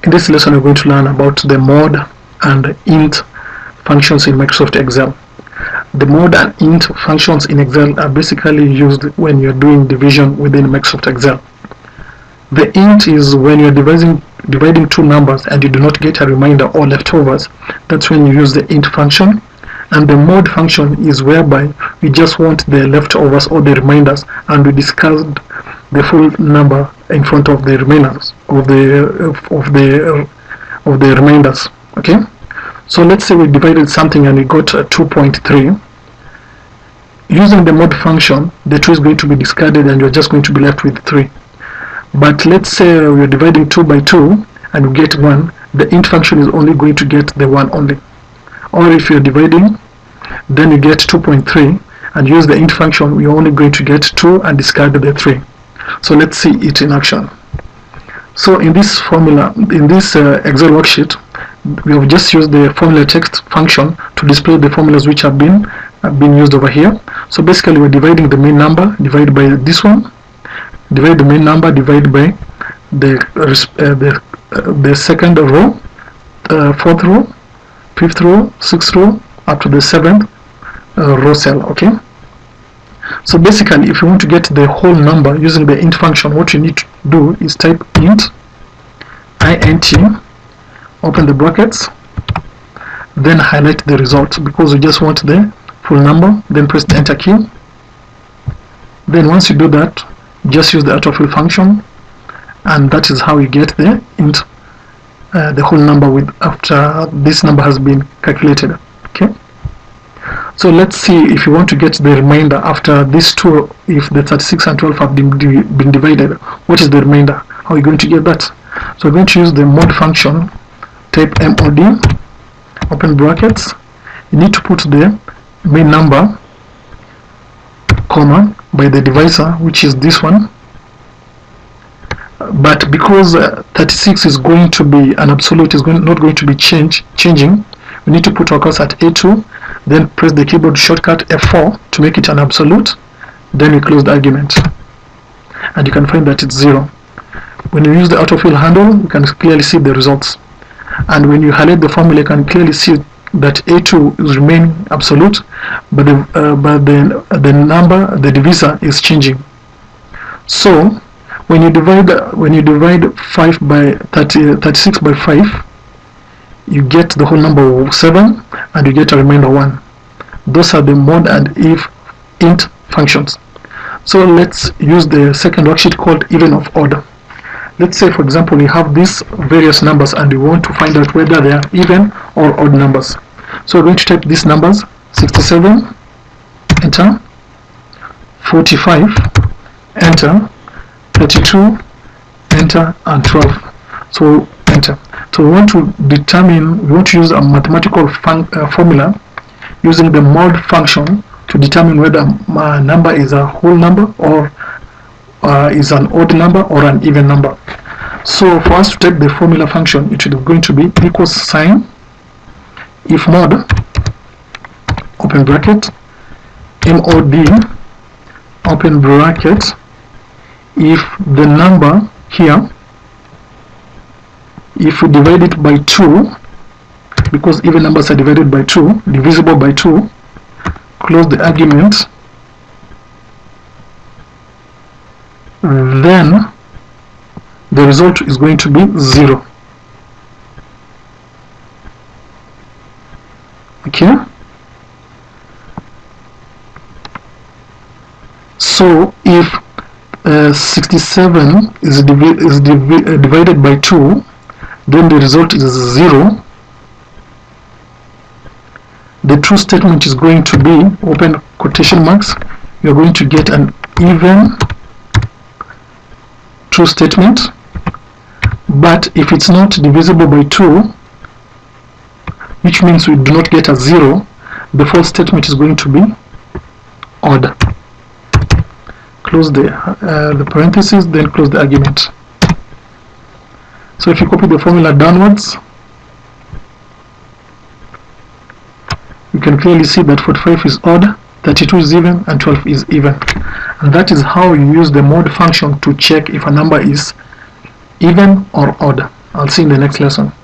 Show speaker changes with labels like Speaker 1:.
Speaker 1: In this lesson, we're going to learn about the mod and int functions in Microsoft Excel. The mod and int functions in Excel are basically used when you're doing division within Microsoft Excel. The int is when you're dividing two numbers and you do not get a remainder or leftovers. That's when you use the int function. And the mod function is whereby we just want the leftovers or the reminders, and we discard the full number in front of the remainders of the reminders. Okay, so let's say we divided something and we got 2.3. Using the mod function, the 2 is going to be discarded and you're just going to be left with 3. But let's say we're dividing 2 by 2 and we get 1. The int function is only going to get the 1 only. Or if you're dividing, then you get 2.3 and use the int function, we're only going to get 2 and discard the 3. So let's see it in action. So in this formula, in this Excel worksheet, we have just used the formula text function to display the formulas which have been used over here. So basically we're dividing the main number divided by this one, divide the main number divided by the second row, fourth row, fifth row, sixth row, up to the seventh row cell. Okay, so basically if you want to get the whole number using the int function, what you need to do is type int open the brackets, then highlight the result because we just want the full number, then press the enter key. Then once you do that, just use the autofill function, and that is how you get the int the whole number with after this number has been calculated. Okay, so let's see if you want to get the remainder after these two. If the 36 and 12 have been divided, what is the remainder? How are you going to get that? So we're going to use the mod function, type mod, open brackets. You need to put the main number, comma, by the divisor, which is this one. But because 36 is going to be an absolute, is not going to be changing, we need to put our cursor at A2, then press the keyboard shortcut F4 to make it an absolute, then we close the argument, and you can find that it's 0. When you use the autofill handle, you can clearly see the results, and when you highlight the formula, you can clearly see that A2 is remaining absolute, but the number, the divisor, is changing. So when you divide 5 by 36 by 5, you get the whole number of 7 and you get a remainder 1. Those are the mod and int functions. So let's use the second worksheet called even of odd. Let's say, for example, we have these various numbers and we want to find out whether they are even or odd numbers. So we're going to type these numbers: 67, enter, 45, enter, 32, enter, and 12. So enter. So we want to use a mathematical formula using the mod function to determine whether a number is a whole number or is an odd number or an even number. So for us to take the formula function, it is going to be equals sign if mod, open bracket, mod, open bracket, if the number here, if we divide it by 2, because even numbers are divided by 2, divisible by 2, close the argument, then the result is going to be 0. Okay, so if 67 is divided by 2, then the result is 0. The true statement is going to be, open quotation marks, you're going to get an even true statement. But if it's not divisible by 2, which means we do not get a 0, the false statement is going to be odd. Close the parentheses, then close the argument. So if you copy the formula downwards, you can clearly see that 45 is odd, 32 is even, and 12 is even. And that is how you use the mod function to check if a number is even or odd. I'll see you in the next lesson.